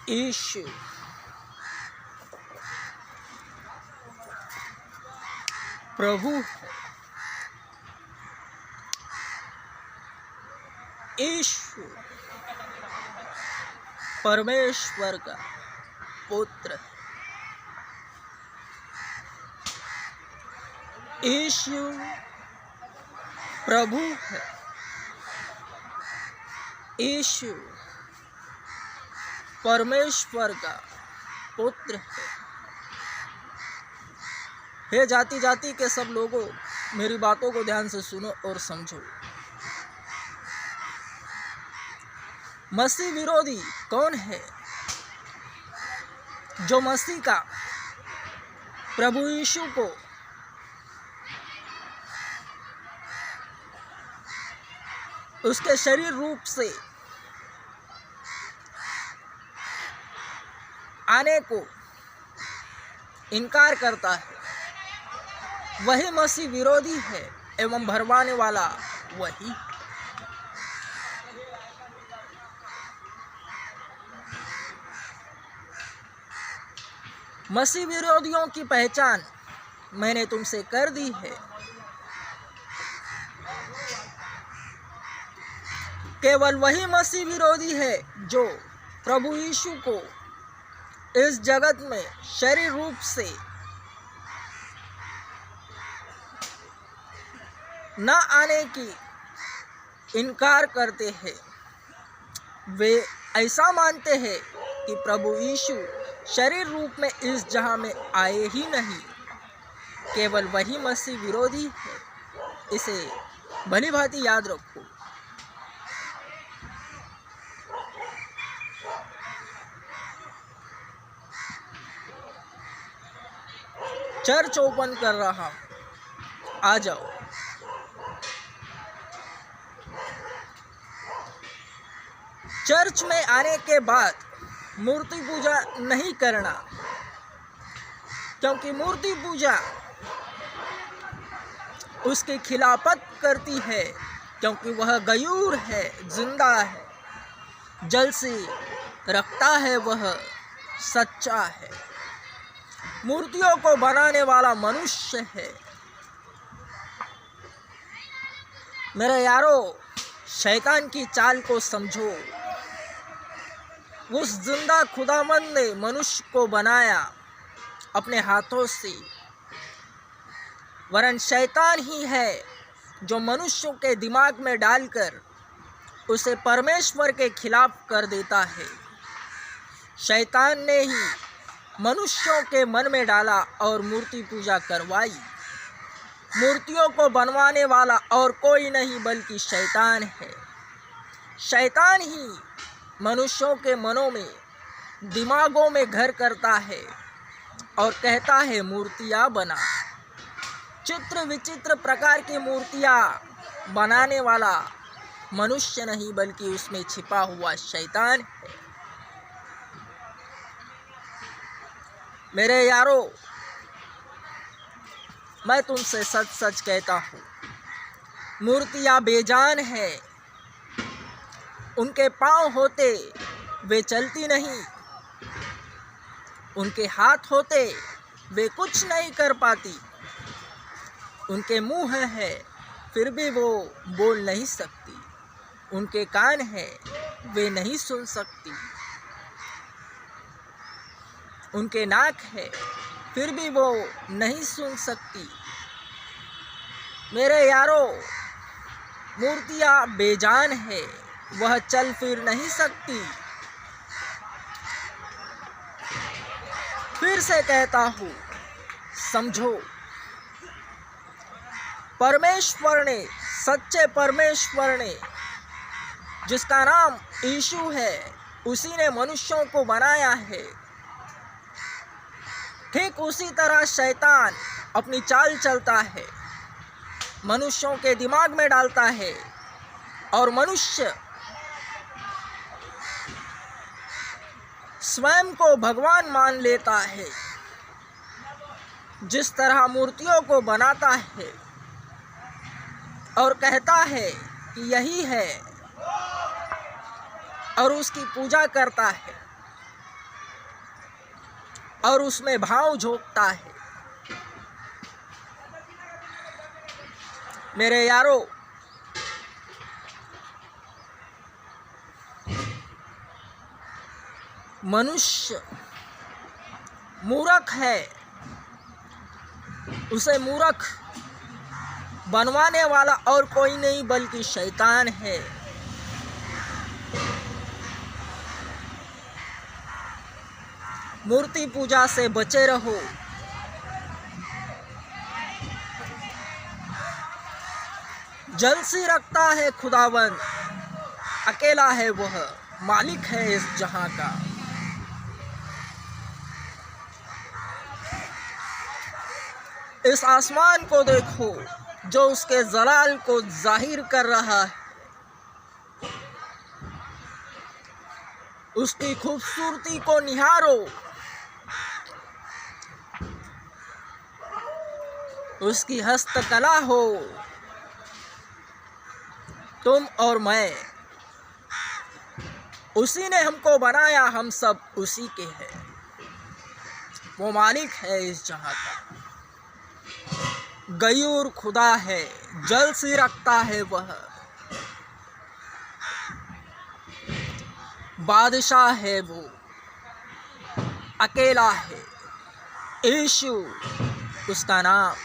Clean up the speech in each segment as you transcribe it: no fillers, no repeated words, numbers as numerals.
यीशु प्रभु है। यीशु परमेश्वर का पुत्र है। यीशु प्रभु है। यीशु परमेश्वर का पुत्र है। हे जाति जाति के सब लोगों, मेरी बातों को ध्यान से सुनो और समझो। मसीह विरोधी कौन है? जो मसीह का प्रभु यीशु को उसके शरीर रूप से आने को इनकार करता है, वही मसीह विरोधी है एवं भरमाने वाला वही। मसीह विरोधियों की पहचान मैंने तुमसे कर दी है। केवल वही मसीह विरोधी है जो प्रभु यीशु को इस जगत में शरीर रूप से न आने की इनकार करते हैं। वे ऐसा मानते हैं कि प्रभु यीशु शरीर रूप में इस जहां में आए ही नहीं। केवल वही मसीह विरोधी है। इसे भली भांति याद रखो। चर्च ओपन कर रहा हूं, आ जाओ। चर्च में आने के बाद मूर्ति पूजा नहीं करना, क्योंकि मूर्ति पूजा उसकी खिलाफत करती है, क्योंकि वह गयूर है, जिंदा है, जल से रखता है, वह सच्चा है। मूर्तियों को बनाने वाला मनुष्य है। मेरे यारो, शैतान की चाल को समझो। उस जिंदा खुदावंद ने मनुष्य को बनाया अपने हाथों से, वरन शैतान ही है जो मनुष्यों के दिमाग में डालकर उसे परमेश्वर के खिलाफ कर देता है। शैतान ने ही मनुष्यों के मन में डाला और मूर्ति पूजा करवाई। मूर्तियों को बनवाने वाला और कोई नहीं बल्कि शैतान है। शैतान ही मनुष्यों के मनों में, दिमागों में घर करता है और कहता है मूर्तियाँ बना। चित्र विचित्र प्रकार की मूर्तियाँ बनाने वाला मनुष्य नहीं बल्कि उसमें छिपा हुआ शैतान है। मेरे यारो, मैं तुमसे सच सच कहता हूँ, मूर्तियाँ बेजान है। उनके पाँव होते वे चलती नहीं, उनके हाथ होते वे कुछ नहीं कर पाती, उनके मुंह है फिर भी वो बोल नहीं सकती, उनके कान है वे नहीं सुन सकती, उनके नाक है फिर भी वो नहीं सुन सकती। मेरे यारो, मूर्तियाँ बेजान है, वह चल फिर नहीं सकती। फिर से कहता हूँ, समझो। परमेश्वर ने, सच्चे परमेश्वर ने, जिसका नाम यीशु है, उसी ने मनुष्यों को बनाया है। ठीक उसी तरह शैतान अपनी चाल चलता है, मनुष्यों के दिमाग में डालता है और मनुष्य स्वयं को भगवान मान लेता है। जिस तरह मूर्तियों को बनाता है और कहता है कि यही है और उसकी पूजा करता है, और उसमें भाव झोंकता है। मेरे यारों, मनुष्य मूर्ख है, उसे मूर्ख बनवाने वाला और कोई नहीं बल्कि शैतान है। मूर्ति पूजा से बचे रहो। जलसी रखता है खुदावन, अकेला है वह, मालिक है इस जहां का। इस आसमान को देखो जो उसके जलाल को जाहिर कर रहा है। उसकी खूबसूरती को निहारो। उसकी हस्तकला हो। तुम और मैं, उसी ने हमको बनाया, हम सब उसी के हैं। वो मालिक है इस जहां का। गयूर खुदा है, जल सी रखता है वह, बादशाह है वो, अकेला है। यीशु उसका नाम,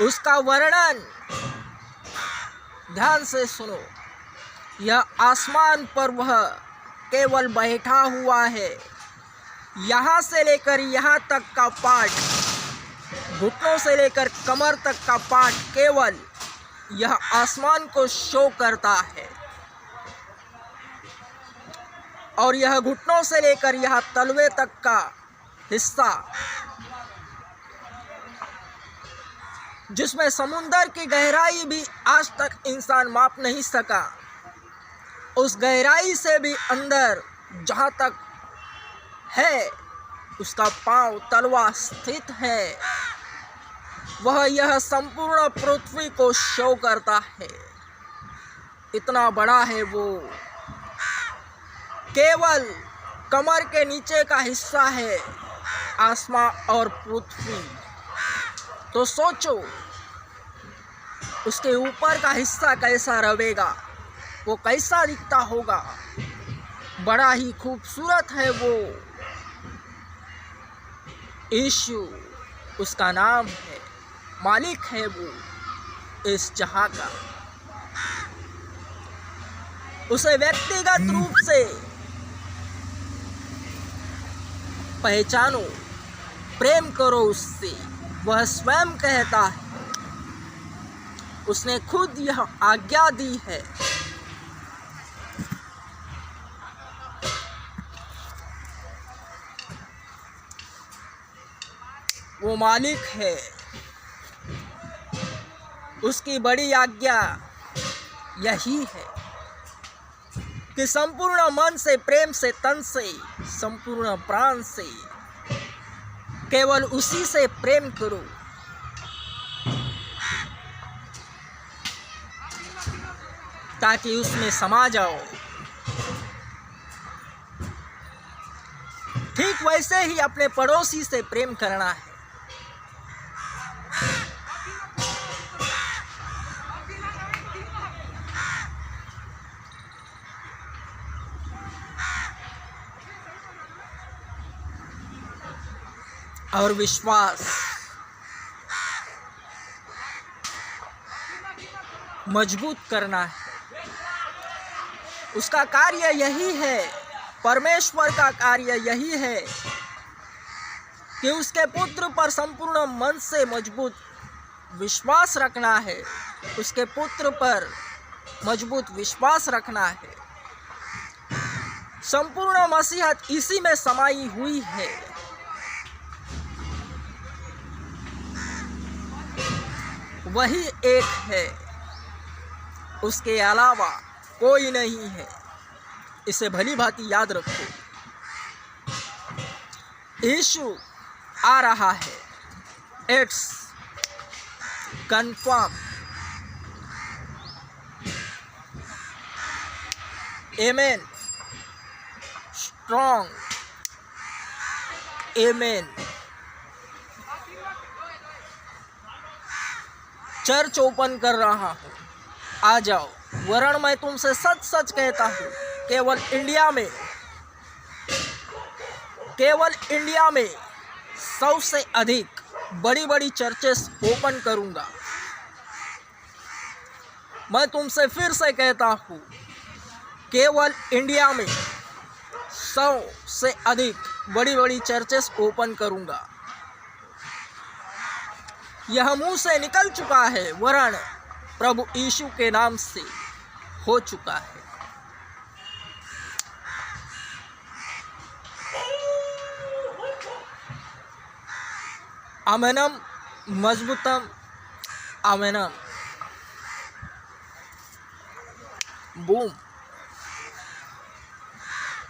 उसका वर्णन ध्यान से सुनो। यह आसमान पर वह केवल बैठा हुआ है। यहाँ से लेकर यहाँ तक का पार्ट, घुटनों से लेकर कमर तक का पार्ट केवल यह आसमान को शो करता है। और यह घुटनों से लेकर यह तलवे तक का हिस्सा, जिसमें समुंदर की गहराई भी आज तक इंसान माप नहीं सका, उस गहराई से भी अंदर जहाँ तक है उसका पांव तलवा स्थित है, वह यह संपूर्ण पृथ्वी को शो करता है। इतना बड़ा है वो। केवल कमर के नीचे का हिस्सा है आसमान और पृथ्वी। तो सोचो उसके ऊपर का हिस्सा कैसा रहेगा, वो कैसा दिखता होगा। बड़ा ही खूबसूरत है वो। यीशु उसका नाम है, मालिक है वो इस जहां का। उसे व्यक्तिगत रूप से पहचानो, प्रेम करो उससे। वह स्वयं कहता है, उसने खुद यह आज्ञा दी है। वो मालिक है। उसकी बड़ी आज्ञा यही है कि संपूर्ण मन से, प्रेम से, तन से, संपूर्ण प्राण से केवल उसी से प्रेम करो। ताकि उसमें समा जाओ। ठीक वैसे ही अपने पड़ोसी से प्रेम करना है। और विश्वास मजबूत करना है। उसका कार्य यही है, परमेश्वर का कार्य यही है कि उसके पुत्र पर संपूर्ण मन से मजबूत विश्वास रखना है। उसके पुत्र पर मजबूत विश्वास रखना है। संपूर्ण मसीहत इसी में समाई हुई है। वही एक है, उसके अलावा कोई नहीं है। इसे भली भांति याद रखो। यीशु आ रहा है। It's confirm. Amen. Strong. Amen. Church open कर रहा हूँ, आ जाओ। वरण मैं तुमसे सच सच कहता हूँ, केवल इंडिया में 100 से अधिक बड़ी बड़ी चर्चेस ओपन करूँगा। मैं तुमसे फिर से कहता हूँ, केवल इंडिया में 100 से अधिक बड़ी बड़ी चर्चेस ओपन करूँगा। यह मुंह से निकल चुका है, वरण प्रभु यीशु के नाम से हो चुका है। आमेनम मजबूतम आमेनम बूम।